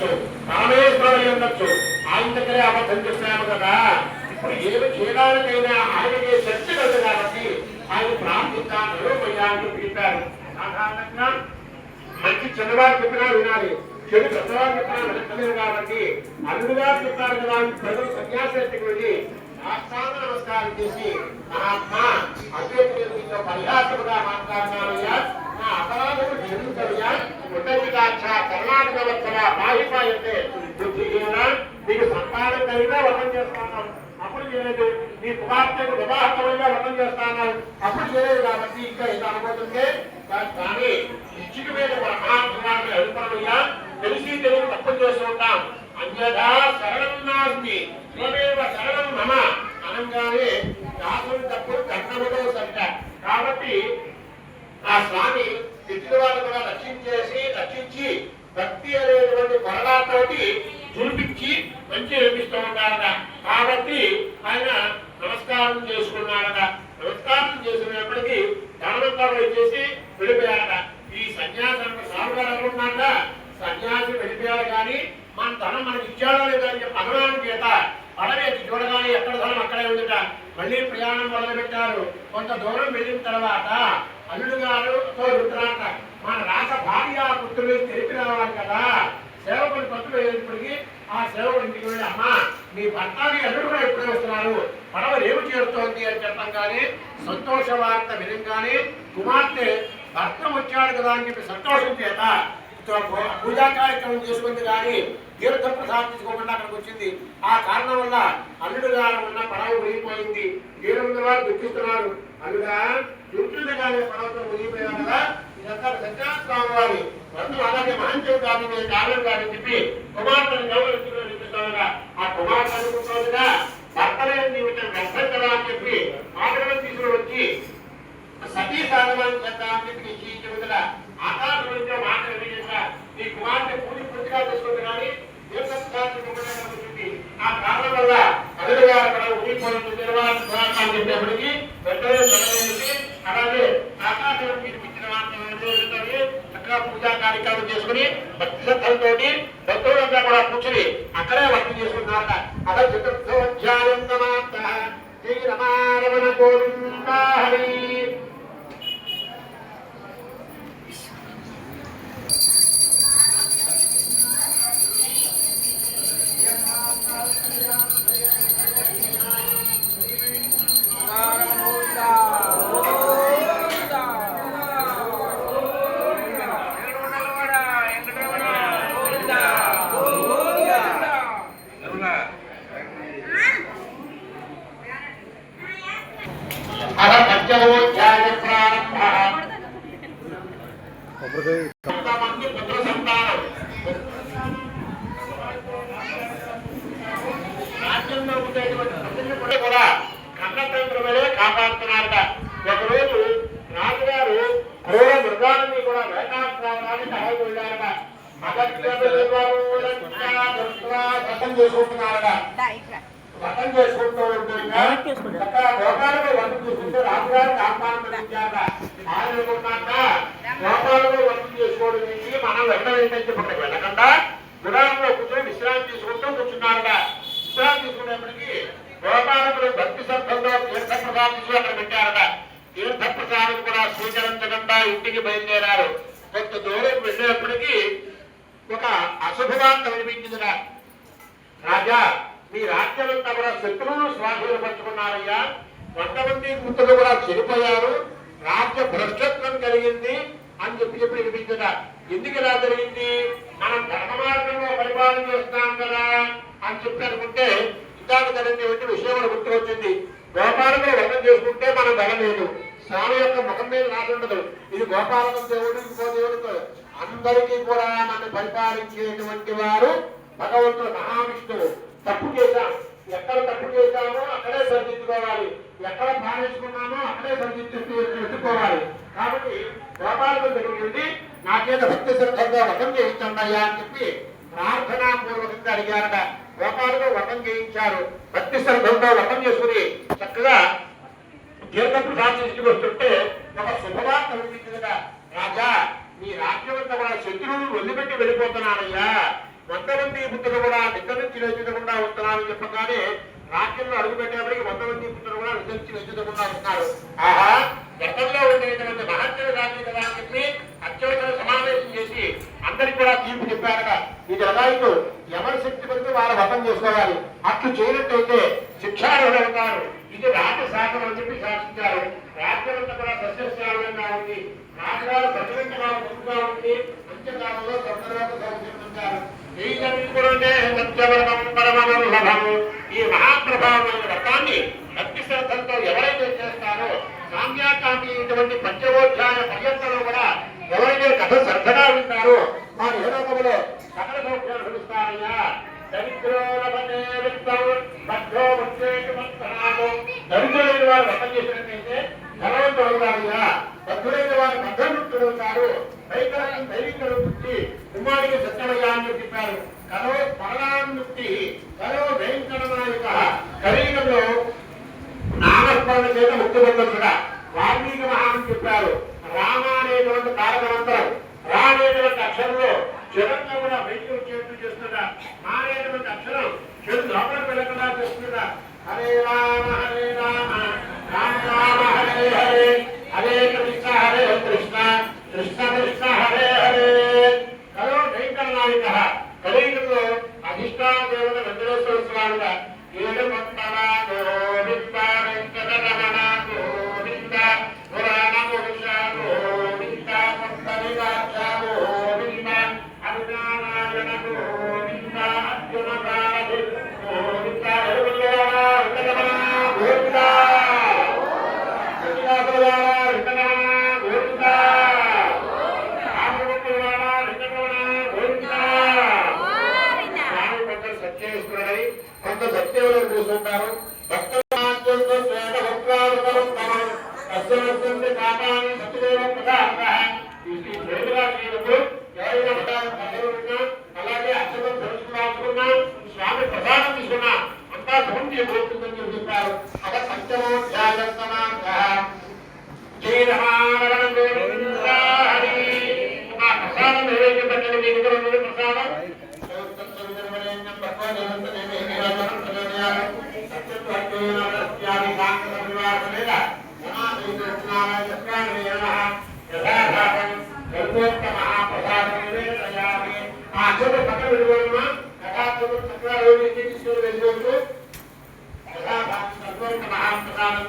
ఉండొచ్చు, రామేశ్వరం ఉండొచ్చు, ఆయన దగ్గరే అబద్ధం చెప్పాము కదా. ఇప్పుడు ఏమి చేయడానికైనా ఆయనకే శక్తి కలదు కాబట్టి ఆయన ప్రార్థించాను అని పిలిపారు. సాధారణంగా మంచి చిన్నవారు చెప్పినా వినాలి, చెడు పెద్దవారు చెప్పినా వినలేదు కాబట్టి అల్లుడుగా చెప్పారు కదా. ప్రజలు సన్యాసేట్టుకు వెళ్ళి సాష్టాంగ నమస్కారం చేసి, మహాత్మా అద్వైత పరిహాసముగా మాట్లాడినారయ్యా, నా అపరాధము క్షమించయ్యా, ఉత్తరికాక్ష కర్ణాటక వచ్చల బాహిపాయంటే బుద్ధిహీన, నీకు సంతానం కలిగినా వ్రతం చేస్తాను అప్పుడు చేయలేదు, నీ కుమార్తెకు వివాహమైనా వ్రతం చేస్తాను అప్పుడు చేయలేదు కాబట్టి ఇంకా ఇది అనుకుంటుంటే కానీ ఇచ్చిక మీద బ్రహ్మాండాన్ని అడుగుతామయ్యా, తెలిసి తెలివి తప్పు చేస్తూ ఉంటాం. అన్యథా శరణం నాస్తి త్వమేవ శరణం మమ అనగానే దాసుని తప్పుడు కర్ణములో సరిట. కాబట్టి ఆ స్వామి ఇచ్చిన వాళ్ళు కూడా రక్షించి భక్తి అనేటువంటి కొరడాతోటి చూపించి మంచి అనిపిస్తూ ఉంటారట. కాబట్టి ఆయన నమస్కారం చేసుకున్నారట. నమస్కారం చేసుకునేప్పటికీ ధనమంతా చేసి వెళ్ళిపోయారట. ఈ సన్యాసానికి సాగుగారు అనుకున్నాక సన్యాసి వెళ్ళిపోయారు కానీ మన ధనం మనకి ఇచ్చాడో లేదని చెప్పి అనుమానం చేత పడవేసి చూడగానే ఎక్కడ ధనం అక్కడే ఉందిట. మళ్ళీ ప్రయాణం మొదలుపెట్టారు. కొంత దూరం వెళ్ళిన తర్వాత అల్లుడు గారుతో రుద్రాంట మన రాక భార్య పుత్రులు తెలిపి రావాలి కదా. సేవకుని పత్రులు వెళ్ళినప్పటికీ ఆ సేవకుడు ఇంటికి వెళ్ళి, అమ్మా మీ భర్తని అల్లుడు కూడా ఎప్పుడే వస్తున్నారు, పడవ రేపు చేరుతోంది అని చెప్పంగానే సంతోష వార్త వినంగానే కుమార్తె భర్త వచ్చాడు కదా అని చెప్పి సంతోషం చేత పూజా కార్యక్రమం చేసుకుంది కానీ తీర్థ ప్రసాదం తీసుకోకుండా అక్కడికి వచ్చింది. ఆ కారణం వల్ల అల్లుడు గారు ఉన్న పడవ మునిగిపోయింది. తీరంలో వారు దుఃఖిస్తున్నారు. అల్లుగా దుఃఖుడు కానీ పడవతో మునిగిపోయారు కదా, ఇదంతా సత్యాస్వామి వారి బంధువు అలాగే మహంచం కానీ నేను కారణం కాదని చెప్పి కుమార్తెను గౌరవించుకుని నిలుపుతానుగా. ఆ కుమార్తె అనుకుంటుందిగా భర్తలే నిమిత్తం వ్యర్థం కదా అని చెప్పి ఆగ్రహం తీసుకుని వచ్చి సతీ సాధనాన్ని చేద్దామని చెప్పి నిశ్చయించబుదల ఆకాశం గురించి మాట ఈ కుమార్తె పూర్తిగా చేసుకుంది కానీ ఆ కారణం వల్ల అల్లుడు గారు అక్కడ ఉండిపోయింది నిర్వాహం చెప్పేప్పటికీ వెంటనే అలాగే ఆకాశం పిలిపించిన చక్కగా పూజా కార్యక్రమం చేసుకుని భక్తి శ్రద్ధలతో భక్తులంతా కూడా కూర్చుని అక్కడే వర్తం చేసుకుంటున్నారట. అక్కడ చతుర్థోధ్యాయం శ్రీ రమారమణ గోవింద హరి. రాజ్యంలో ఉండేటువంటి కూడా కన్నతంత్రమే కాపాడుతున్నారట. ఒకరోజు రాజుగారు క్రూర మృగాన్ని కూడా వేటాడడానికి అడవి వెళ్ళారట. వ్రతం చేసుకుంటున్నారట. వ్రతం చేసుకుంటూ ఉంటుండగా గోపాలకు వ్రతం చేసుకుంటే రాజుగారికి ఆహ్వానం కలిగించారట. ఆయన అనుకున్నాక గోపాలకు వ్రతం చేసుకోవడం నుంచి మనం వెళ్ళవేంటని చెప్పి వెళ్ళకుండా గుడారంలో కూర్చొని విశ్రాంతి తీసుకుంటూ కూర్చున్నారట. విశ్రాంతి తీసుకునేప్పటికీ గోపాలకులు భక్తి శ్రద్ధంలో తీర్థ ప్రసాదం తీసుకుని అక్కడ పెట్టారట. తీర్థ ప్రసాదం కూడా స్వీకరించకుండా ఇంటికి బయలుదేరారు. కొంత దూరం వెళ్ళేప్పటికీ ఒక అశుభవార్త వినిపించిందిట. రాజా, మీ రాజ్యమంతా కూడా శత్రువులు స్వాధీనపరుచుకున్నారయ్యా, 100 మంది పుత్రులు కూడా చనిపోయారు, రాజ్య భ్రష్టత్వం కలిగింది అని చెప్పి వినిపించట. ఎందుకు ఇలా జరిగింది? మనం ధర్మ మార్గంలో పరిపాలన చేస్తాం కదా అని చెప్పి అనుకుంటే ఇందాక జరిగినటువంటి విషయం మన గుర్తు వచ్చింది. గోపాలకులు వ్రతం చేసుకుంటే మనం ధరలేదు, స్వామి యొక్క ముఖం మీద రాసి ఉండదు. ఇది గోపాలక దేవుడు, ఇంకో దేవుడు, అందరికీ కూడా మనం పరిపాలించేటువంటి వారు భగవంతుడు మహావిష్ణువు. తప్పు చేశాం, ఎక్కడ తప్పు చేశామో అక్కడే సరిదిద్దుకోవాలి, ఎక్కడ భావించుకున్నామో అక్కడే సరిదిద్దుకోవాలి. కాబట్టి గోపాలకు జరిగింది నా చేత భక్తి శ్రద్ధంగా వ్రతం చేయించండియా అని చెప్పి ప్రార్థనాపూర్వకంగా అడిగారట. గోపాలకు వ్రతం చేయించారు. భక్తి శ్రద్ధంగా వ్రతం చేసుకుని చక్కగా తీర్థపు సాక్షికి వస్తుంటే ఒక శుభవార్త వినిపించిందట. రాజా, మీ రాజ్యం అంతా కూడా శత్రువులు వదిలిపెట్టి వెళ్ళిపోతున్నారయ్యా, 100 మంది పుత్రులు కూడా నిద్ర నుంచి వెచ్చుతకుండా వస్తున్నారని చెప్పగానే రాజ్యంలో అడుగు పెట్టేప్పటికి 100 మంది పుత్రులు కూడా నిద్ర నుంచి వెచ్చుతకుండా వస్తున్నారు. ఆహా, గతంలో ఉండేటువంటి మహత్తులు రాజు కదా అని చెప్పి అత్యవసర సమావేశం చేసి అందరికి కూడా తీర్పు చెప్పారట. ఈ జలగాయికు ఎవరి శక్తి కొరకు వారు వ్రతం చేసుకోవాలి, అట్లు చేయనట్టయితే శిక్షార్హులవుతారు. ఇది రాజ్యశాఖం అని చెప్పి శాసించారు. రాజ్యమంతా కూడా సస్యశ్యామలంగా ఉంది. రాజుగారు ప్రతినిధిగా ముందుగా ఉంది. అంత్యకాలంలో సందర్భంగా సౌకర్యించారు. ఈ మహాప్రభావమైన వ్రతాన్ని భక్తి శ్రద్ధలతో ఎవరైతే చేస్తారో సామ్యాకామి ఇటువంటి పంచమోధ్యాయ పర్యంతంలో కూడా ఎవరైతే కథ శ్రద్ధగా వింటారో వారు ఏ లోకంలో సకల సౌఖ్యాలు పిలుస్తారయ్యా. దరిద్రులైన వారు వ్రతం చేసినట్టయితే ధనవంతులు అవుతారయ్యా. భక్తులైన వారు బద్ధముక్తులు అవుతారు. రైతులకు ధైర్యుక్తి కుమారికి సత్యమయ్యా అని చెప్పారు. కలో పరలాన్ముక్తి కలో వెంకటనాయక కలియుగంలో నామస్మరణ చేత ముక్తి పొందొచ్చుగా వాల్మీకి మహాన్ చెప్పారు. రామ అనేటువంటి తారకమంత్రం రా అనేటువంటి అక్షరంలో జగంగా కూడా బయటకు వచ్చేట్టు చేస్తుందా, మా అనేటువంటి అక్షరం చెడు లోపలికి వెళ్ళకుండా చేస్తుందా. హరే రామ రామ రామ హరే హరే హరే కృష్ణ హరే కృష్ణ కృష్ణ కృష్ణ హరే హరే. కలో వెంకటనాయక కలియుగంలో అధిష్టాన దేవత వెంకటేశ్వర స్వామిగా ఏడు పట్టణ గోవింద వెంకటరమణ గోవింద పురాణ పురుష గోవింద పుస్తరివాచ గోవింద అరుణారాయణ గోవింద అర్జున భారతి గోవింద వెంకటరమణ గోవింద కొంత సత్యవరం కూర్చుంటారు. భక్తులు అలాగే అక్షరం తెలుసుకున్నా స్వామి ప్రసాదం తీసుకున్నా అంతా సౌండ్ చేయబోతుందని చెప్పారు. అలా పంచమోధ్యాయ ప్రసాదం ఏదైతే పెట్టండి మీ దగ్గర ఉన్నది ప్రసాదం పక్కన పెట్టుకోవడమా కథాత్మక చక్రాలు తీసుకుని వెళ్ళిపోతూ మహాప్రసాదం